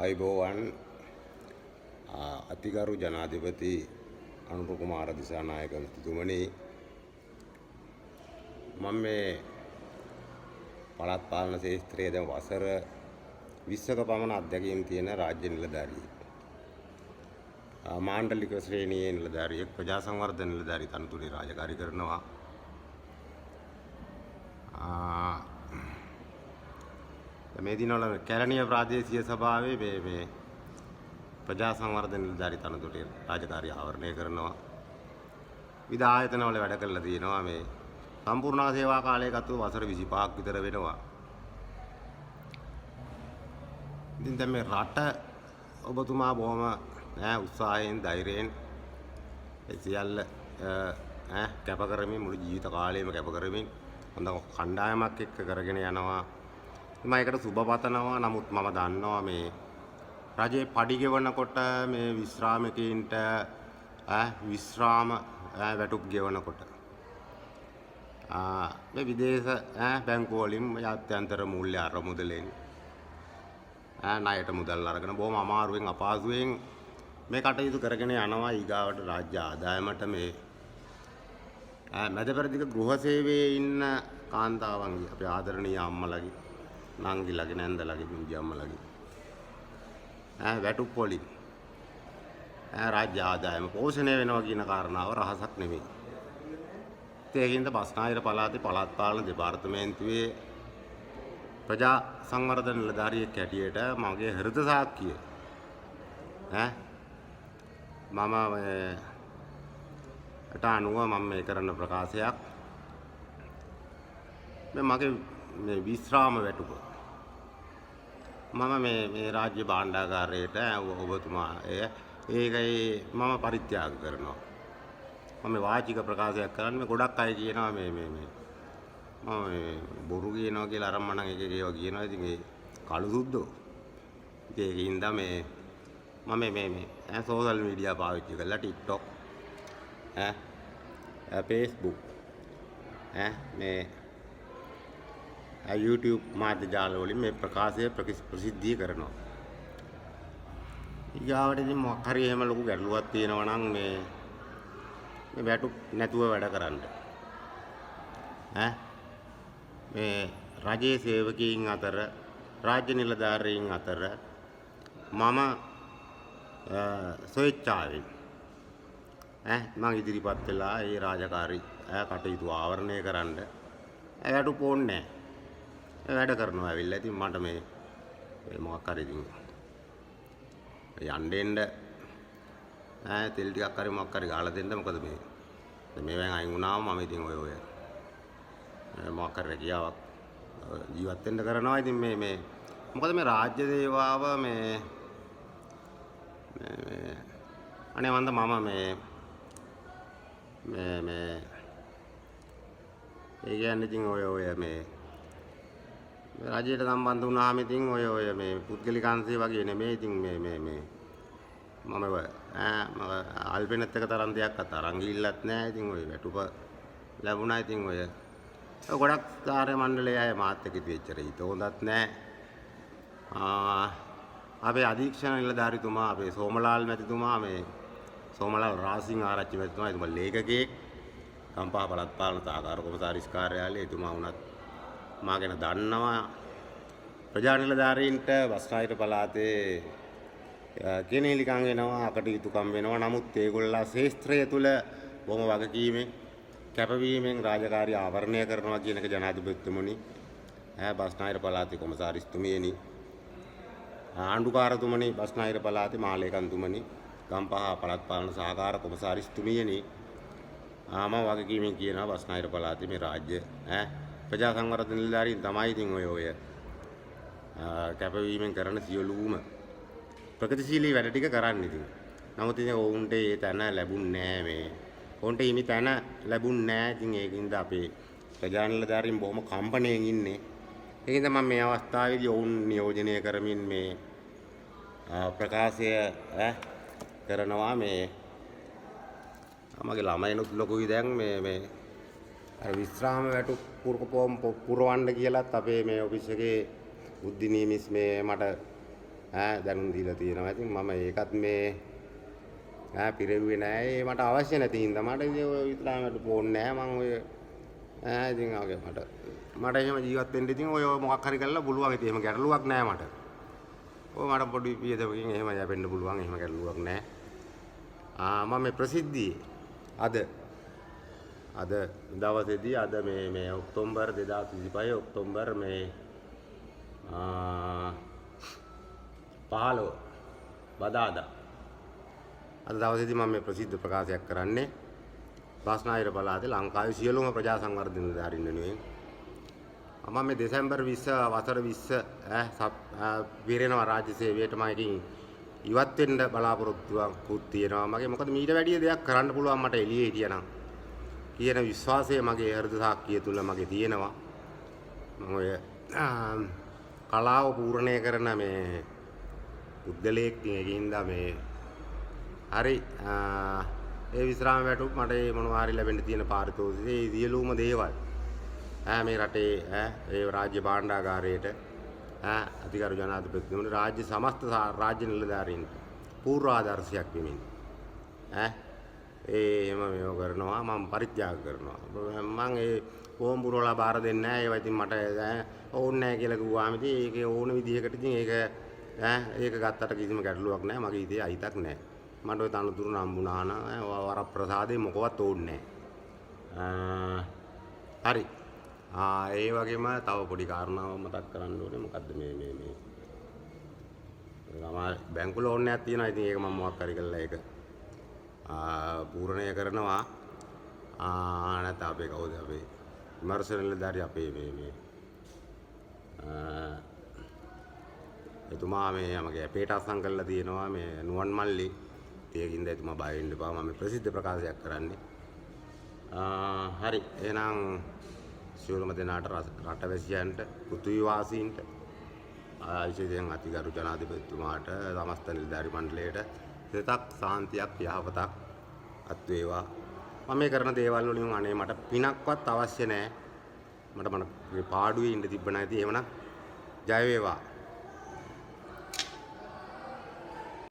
ආයුබෝවන් අතිගරු ජනාධිපති අනුර කුමාර දිසානායක මහතුමනි මම මේ පළාත් පාලන ශාස්ත්‍රයේ දැන් වසර 20ක පමණ අත්දැකීම් තියෙන රාජ්‍ය නිලධාරියෙක්. මාණ්ඩලික ශ්‍රේණියේ නිලධාරියෙක් ප්‍රජා සංවර්ධන නිලධාරී තනතුරේ රාජකාරී කරනවා. මේ දිනවල කැලණිය ප්‍රාදේශීය සභාවේ මේ ප්‍රජා සංවර්ධන නිලධාරී තනතුරේ රාජකාරී ආවරණය කරනවා. විවිධ ආයතනවල වැඩ කරලා තියෙනවා. මේ සම්පූර්ණ සේවා කාලය ගත වසර 25ක් විතර වෙනවා. ඉතින් දැන් මේ රට ඔබතුමා බොහොම උත්සාහයෙන් ධෛර්යයෙන් සියල්ල කැප කරමින් මුළු ජීවිත කාලයම කැප කරමින් හොඳ කණ්ඩායමක් එක්ක කරගෙන යනවා. මම ඒකට සුබ පතනවා. නමුත් මම දන්නවා මේ රජයේ පඩි ගෙවනකොට මේ විශ්‍රාමිකයින්ට විශ්‍රාම වැටුප් ගෙවනකොට මේ විදේශ බැංකු වලින් ජාත්‍යන්තර මූල්‍ය අරමුදලෙන් ණයට මුදල් අරගෙන බොහොම අමාරුවෙන් අපහසුයෙන් මේ කටයුතු කරගෙන යනවා. ඊගාවට රාජ්‍ය ආදායමට මේ මැද පෙරදිග ගෘහ සේවයේ ඉන්න කාන්තාවන්ගේ අපේ ආදරණීය අම්මලාගේ නංගිලාගේ නැන්දලාගේ පුංචි අම්මලාගේ වැටුප් වලින් රාජ්‍ය ආදායම පෝෂණය වෙනවා කියන කාරණාව රහසක් නෙමෙයි. ඒකින්ද බස්නාහිර පළාතේ පළාත් පාලන දෙපාර්තමේන්තුවේ ප්‍රජා සංවර්ධන නිලධාරියෙක් හැටියට මගේ හෘද සාක්කිය මම ට අනුව මම මේ කරන ප්‍රකාශයක් මගේ මේ විශ්‍රාම වැටුප මම මේ රාජ්‍ය භාණ්ඩාගාරයට ඔබතුමා ඒකයි මම පරිත්‍යාග කරනවා. මම වාචික ප්‍රකාශයක් කරන්නේ ගොඩක් අය කියනවා මේ මම බොරු කියනවා කියලා අරම්මනම් එක ඒවා කියනවා. ඉතින් ඒ කළු සුද්දෝ ඒකින්ද මම මේ සෝෂල් මීඩියා පාවිච්චි කරලා TikTok Facebook මේ YouTube මාධ්‍ය ජාල වලින් මේ ප්‍රකාශය ප්‍රසිද්ධිය කරනවා. ඊගාවට ඉතින් මොකක් හරි එහෙම ලොකු ගැටලුවක් තියෙනවා නම් මේ වැටුප් නැතුව වැඩ කරන්න මේ රජයේ සේවකයින් අතර රාජ්‍ය නිලධාරීන් අතර මම ස්වේච්ඡාවෙන් මම ඉදිරිපත් වෙලා ඒ රාජකාරී කටයුතු ආවරණය කරන්න වැටුප් ඕනේ නැහැ. වැඩ කරනවා ඇවිල්ලා. ඉතින් මට මේ මොකක් හරි ඉතින් යන්න තෙල් ටිකක් හරි මොකක් හරි ගාලා දෙන්න. මොකද මේවෙන් අයින් වුණාම මම ඉතින් ඔය මොකක් හරි රැකියාවක් ජීවත් වෙන්න කරනවා. ඉතින් මේ මොකද මේ රාජ්‍ය සේවාව අනේ වන්ද මම ඒ කියන්නේ ඉතින් ඔය මේ රජයට සම්බන්ධ වුණාම ඉතින් ඔය මේ පුද්ගලික අංශය වගේ නෙමෙයි. ඉතින් මම අල්පෙනත් එක තරම් දෙයක් අතරන් ගිහිල්ලත් නැහැ. ඉතින් ඔය වැටුප ලැබුණා. ඉතින් ඔය ගොඩක් කාර්ය මණ්ඩලයේ අය මාත් එක්ක ඉච්චර හිත හොඳත් නැහැ. අපේ අධීක්ෂණ නිලධාරිතුමා අපේ සෝමලාල් මැතිතුමා මේ සෝමලාල් රාසිංහ ආරච්චි මැතිතුමා එතුමා ලේකකෙක් ගම්පහ පළාත් පාලන සහකාර කොමසාරිස් කාර්යාලයේ එතුමා වුණත් මා ගැන දන්නවා. ප්‍රජා නිලධාරීන්ට බස්නාහිර පළාතේ කෙනෙහිලිකම් වෙනවා, අකටයුතුකම් වෙනවා. නමුත් ඒගොල්ලෝ ශාස්ත්‍රය තුල බොහොම වගකීමෙන් කැපවීමෙන් රාජකාරී ආවරණය කරනවා කියන එක ජනාධිපතිතුමනි බස්නාහිර පළාතේ කොමසාරිස්තුමියනි ආණ්ඩුකාරතුමනි බස්නාහිර පළාතේ මාලේකම්තුමනි ගම්පහ පළාත් පාලන සහකාර කොමසාරිස්තුමියනි මම වගකීමෙන් කියනවා බස්නාහිර පළාතේ මේ රාජ්‍ය ප්‍රජා සංවර්ධන නිලධාරීන් තමයි ඉතින් ඔය කැපවීමෙන් කරන සියලුම ප්‍රගතිශීලී වැඩ ටික කරන්නේ. ඉතින් නමුත් ඉතින් ඔවුන්ට ඒ තැන ලැබුණේ නැහැ. ඔවුන්ට හිමි තැන ලැබුණේ නැහැ. ඉතින් ඒකින්ද අපේ ප්‍රජා නිලධාරීන් බොහොම කම්පණයෙන් ඉන්නේ. ඒකින්ද මම මේ අවස්ථාවේදී ඔවුන් නියෝජනය කරමින් මේ ප්‍රකාශය කරනවා. මගේ ළමයිනුත් ලොකුයි දැන් මේ විශ්‍රාම වැටුප් පුරවන්න කියලාත් අපේ මේ ඔෆිස් එකේ බුද්ධි නිමිස් මේ මට දැනුම් දීලා තියෙනවා. ඉතින් මම ඒකත් මේ පිරෙව්වේ නෑ. ඒ මට අවශ්‍ය නැති හින්දා මට ඉතින් ඔය විතරමට ඕනේ නෑ මම ඔය ඉතින් ආගේ මට එහෙම ජීවත් වෙන්න ඉතින් ඔය මොකක් හරි කරලා පුළුවන්. ඉතින් එහෙම ගැටලුවක් නෑ මට. ඔය මට පොඩි පියදමකින් එහෙම යැපෙන්න පුළුවන්. එහෙම ගැටලුවක් නෑ. මම මේ ප්‍රසිද්ධියේ අද දවසේදී අද මේ ඔක්තෝබර් 2025 ඔක්තෝබර් මේ 15 බදාදා අද දවසේදී මම මේ ප්‍රසිද්ධ ප්‍රකාශයක් කරන්නේ බස්නාහිර පළාතේ ලංකාවේ සියලුම ප්‍රජා සංවර්ධන නිලධාරීන් වෙනුවෙන් මම මේ දෙසැම්බර් 20 වසර 20 පිරෙනවා රාජ්‍ය සේවයට මම ඉතින් ඉවත් වෙන්න බලාපොරොත්තුවක් තියෙනවා මගේ. මොකද මීට වැඩිය දෙයක් කරන්න පුළුවන් මට එළියේ හිටියනම් කියන විශ්වාසය මගේ හෘද සාක්කිය තුල මගේ තියෙනවා. මම ඔය කලාව පූර්ණය කරන මේ පුද්ගලයෙක් නියකින්ද මේ හරි ඒ විශ්‍රාම වැටුප් මට මොනවා හරි ලැබෙන්න තියෙන පාරිතෝෂිකේ සියලුම දේවල් මේ රටේ ඒ රාජ්‍ය භාණ්ඩාගාරයට අධිකාරි ජනාධිපතිතුමනි රාජ්‍ය සමස්ත රාජ්‍ය නිලධාරීන් පූර්වාදර්ශයක් වෙමින් එහෙම මේව කරනවා මම පරිත්‍යාග කරනවා මම ඒ කොහොම පුරවලා බාර දෙන්නේ නැහැ ඒවා ඉතින් මට ඕනේ නැහැ කියලා කිව්වාම ඉතින් ඒකේ ඕන විදිහකට ඉතින් ඒක ගත්තට කිසිම ගැටලුවක් නැහැ මගේ ඉතේ අයිතක් නැහැ මට ඔය තනතුරු නම්බුණා නම් වරප්‍රසාදේ මොකවත් ඕනේ නැහැ හරි ඒ වගේම තව පොඩි කාරණාවක් මතක් කරන්න ඕනේ මොකද්ද මේ බැංකු ලෝන් එකක් තියෙනවා ඉතින් ඒක මම මොකක් හරි කරලා ඒක පූර්ණය කරනවා නැත්නම් අපේ කවුද අපේ විමර්ශන නිලධාරී අපේ මේ එතුමා මේ මගේ අපේට අසං කරලා තියෙනවා මේ නුවන් මල්ලි ඒකින්ද එතුමා බය වෙන්න එපා මම ප්‍රසිද්ධ ප්‍රකාශයක් කරන්නේ හරි එහෙනම් සියලුම දෙනාට රටවැසියන්ට පෘථිවි වාසීන්ට විශේෂයෙන් අතිගරු ජනාධිපතිතුමාට සමස්ත නිලධාරි මණ්ඩලයට සිතක් සාන්තියක් යහපතක් අත් වේවා මම මේ කරන දේවල් වලින් අනේ මට පිනක්වත් අවශ්‍ය නැහැ මට පාඩුවේ ඉන්න තිබ්බ නැති එහෙමනම් ජය වේවා